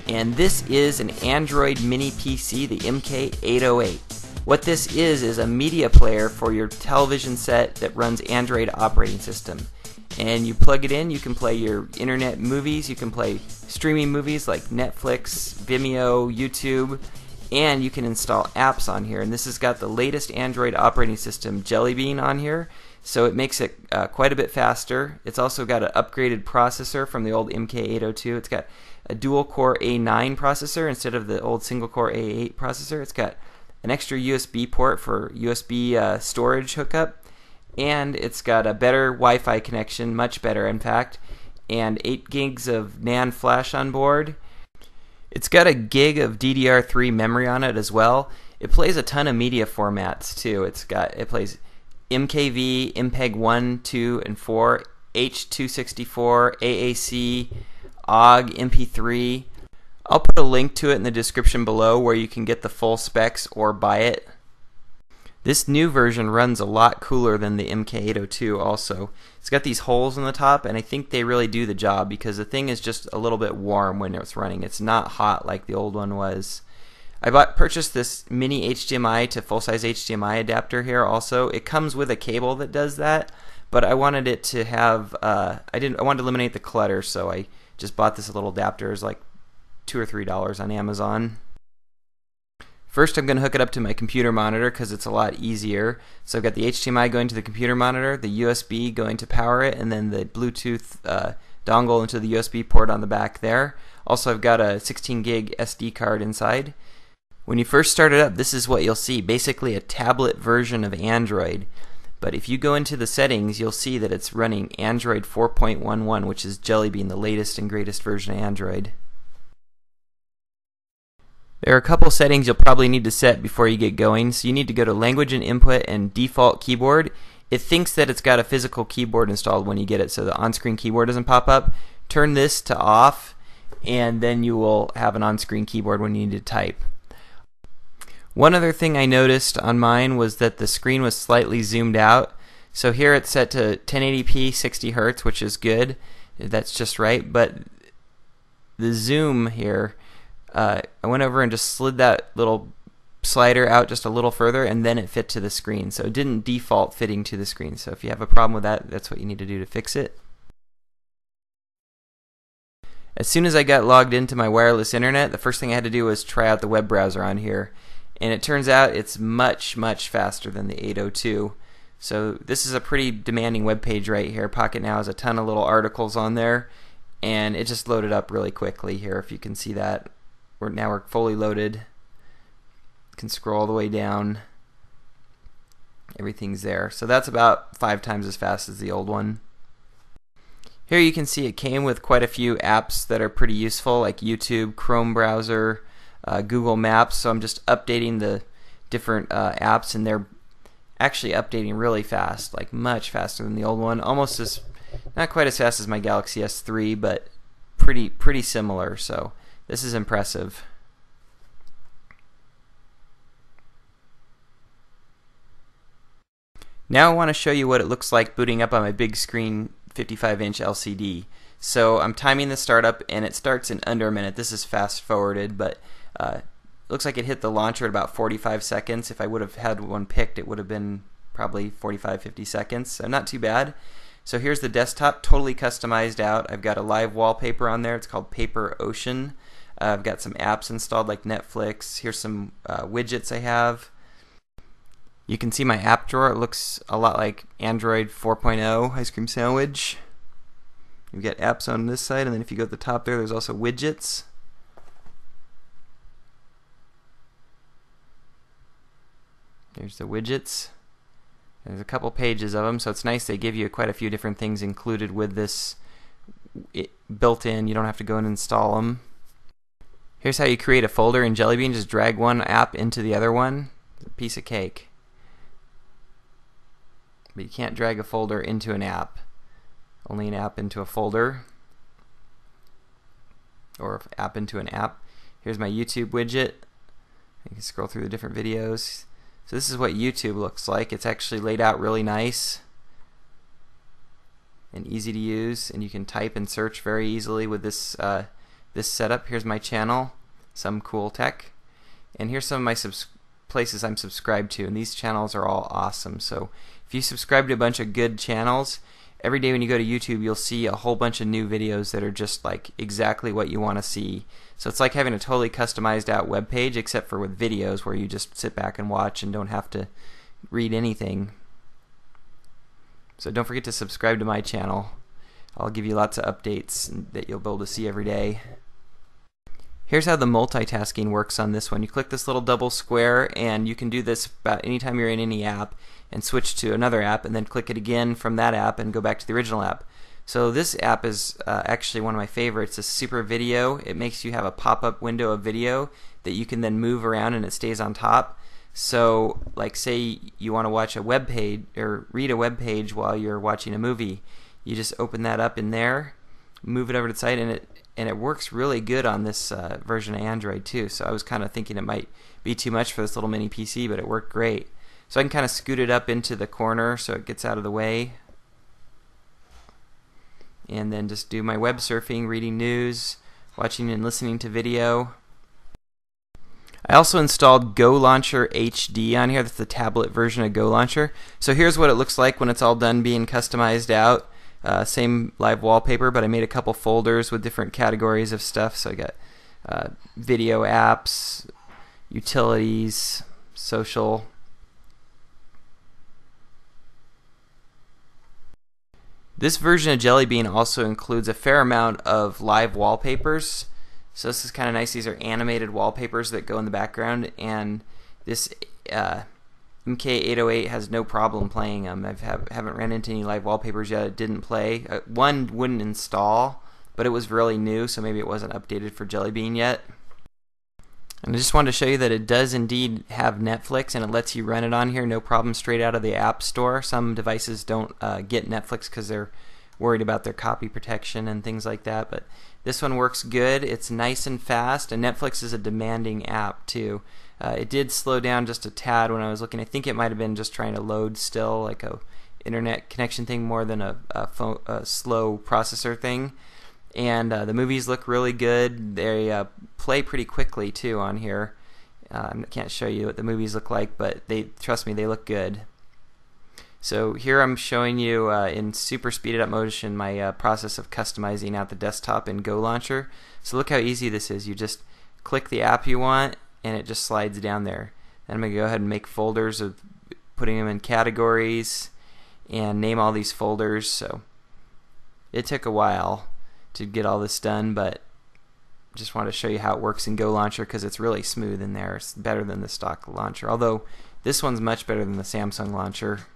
and this is an Android mini PC, the Mk808. What this is a media player for your television set that runs Android operating system. And you plug it in, you can play your internet movies, you can play streaming movies like Netflix, Vimeo, YouTube, and you can install apps on here. And this has got the latest Android operating system, Jelly Bean, on here, so it makes it quite a bit faster. It's also got an upgraded processor from the old Mk802. It's got a dual-core A9 processor instead of the old single-core A8 processor. It's got an extra USB port for USB storage hookup, and it's got a better Wi-Fi connection, much better in fact, and 8 gigs of NAND flash on board. It's got a gig of DDR3 memory on it as well. It plays a ton of media formats too. It plays MKV, MPEG 1, 2, and 4, H.264, AAC, OGG, MP3. I'll put a link to it in the description below where you can get the full specs or buy it. This new version runs a lot cooler than the Mk802 also. It's got these holes in the top, and I think they really do the job because the thing is just a little bit warm when it's running. It's not hot like the old one was. I purchased this mini HDMI to full-size HDMI adapter here also. It comes with a cable that does that, but I wanted it to have, I wanted to eliminate the clutter, so I just bought this little adapter. It's like $2 or $3 on Amazon. First I'm going to hook it up to my computer monitor because it's a lot easier. So I've got the HDMI going to the computer monitor, the USB going to power it, and then the Bluetooth dongle into the USB port on the back there. Also I've got a 16 gig SD card inside. When you first start it up, this is what you'll see, basically a tablet version of Android. But if you go into the settings, you'll see that it's running Android 4.11, which is Jelly Bean, the latest and greatest version of Android. There are a couple settings you'll probably need to set before you get going. So you need to go to Language and Input and Default Keyboard. It thinks that it's got a physical keyboard installed when you get it, so the on-screen keyboard doesn't pop up. Turn this to off, and then you will have an on-screen keyboard when you need to type. One other thing I noticed on mine was that the screen was slightly zoomed out. So here it's set to 1080p 60 Hz, which is good. That's just right. But the zoom here, I went over and just slid that little slider out just a little further, and then it fit to the screen. So it didn't default fitting to the screen. So if you have a problem with that, that's what you need to do to fix it. As soon as I got logged into my wireless internet, the first thing I had to do was try out the web browser on here. And it turns out it's much, much faster than the 802. So this is a pretty demanding web page right here. Pocket Now has a ton of little articles on there, and it just loaded up really quickly here, if you can see that. Now we're fully loaded. You can scroll all the way down. Everything's there. So that's about 5 times as fast as the old one. Here you can see it came with quite a few apps that are pretty useful, like YouTube, Chrome browser, Google Maps. So I'm just updating the different apps, and they're actually updating really fast, like much faster than the old one. Almost as, not quite as fast as my Galaxy S3, but pretty similar. So this is impressive. Now I want to show you what it looks like booting up on my big screen 55-inch LCD. So I'm timing the startup, and it starts in under a minute. This is fast forwarded, but it looks like it hit the launcher at about 45 seconds. If I would have had one picked, it would have been probably 45-50 seconds, so not too bad. So here's the desktop, totally customized out. I've got a live wallpaper on there. It's called Paper Ocean. I've got some apps installed like Netflix. Here's some widgets I have. You can see my app drawer. It looks a lot like Android 4.0 Ice Cream Sandwich. You've got apps on this side, and then if you go to the top there, there's also widgets. There's the widgets. There's a couple pages of them, so it's nice they give you quite a few different things included with this built in. You don't have to go and install them. Here's how you create a folder in Jelly Bean. Just drag one app into the other one. It's a piece of cake. But you can't drag a folder into an app. Only an app into a folder. Or an app into an app. Here's my YouTube widget. You can scroll through the different videos. So this is what YouTube looks like. It's actually laid out really nice and easy to use, and you can type and search very easily with this this setup. Here's my channel, some cool tech, and here's some of my places I'm subscribed to, and these channels are all awesome. So if you subscribe to a bunch of good channels, every day when you go to YouTube you'll see a whole bunch of new videos that are just like exactly what you want to see. So it's like having a totally customized out web page, except for with videos where you just sit back and watch and don't have to read anything. So don't forget to subscribe to my channel. I'll give you lots of updates that you'll be able to see every day. Here's how the multitasking works on this one. You click this little double square, and you can do this about anytime you're in any app, and switch to another app, and then click it again from that app and go back to the original app. So this app is actually one of my favorites. It's Super Video. It makes you have a pop-up window of video that you can then move around and it stays on top. So like say you want to watch a web page or read a web page while you're watching a movie, you just open that up in there, move it over to the side, and it works really good on this version of Android too. So I was kind of thinking it might be too much for this little mini PC, but it worked great. So I can kind of scoot it up into the corner so it gets out of the way, and then just do my web surfing, reading news, watching and listening to video. I also installed Go Launcher HD on here. That's the tablet version of Go Launcher. So here's what it looks like when it's all done being customized out. Same live wallpaper, but I made a couple folders with different categories of stuff. So I got video apps, utilities, social. This version of Jelly Bean also includes a fair amount of live wallpapers. So this is kind of nice. These are animated wallpapers that go in the background, and this Mk808 has no problem playing them. I haven't ran into any live wallpapers yet. It didn't play. One wouldn't install, but it was really new, so maybe it wasn't updated for Jelly Bean yet. And I just wanted to show you that it does indeed have Netflix, and it lets you run it on here, no problem, straight out of the App Store. Some devices don't get Netflix because they're worried about their copy protection and things like that, but this one works good. It's nice and fast, and Netflix is a demanding app too. It did slow down just a tad when I was looking. I think it might have been just trying to load still, like a internet connection thing more than a slow processor thing. And the movies look really good. They play pretty quickly too on here. I can't show you what the movies look like, but trust me, they look good. So here I'm showing you in super speeded up motion my process of customizing out the desktop in Go Launcher. So look how easy this is. You just click the app you want, and it just slides down there. Then I'm going to go ahead and make folders of putting them in categories and name all these folders. So it took a while to get all this done, but just wanted to show you how it works in Go Launcher because it's really smooth in there. It's better than the stock launcher, although this one's much better than the Samsung launcher.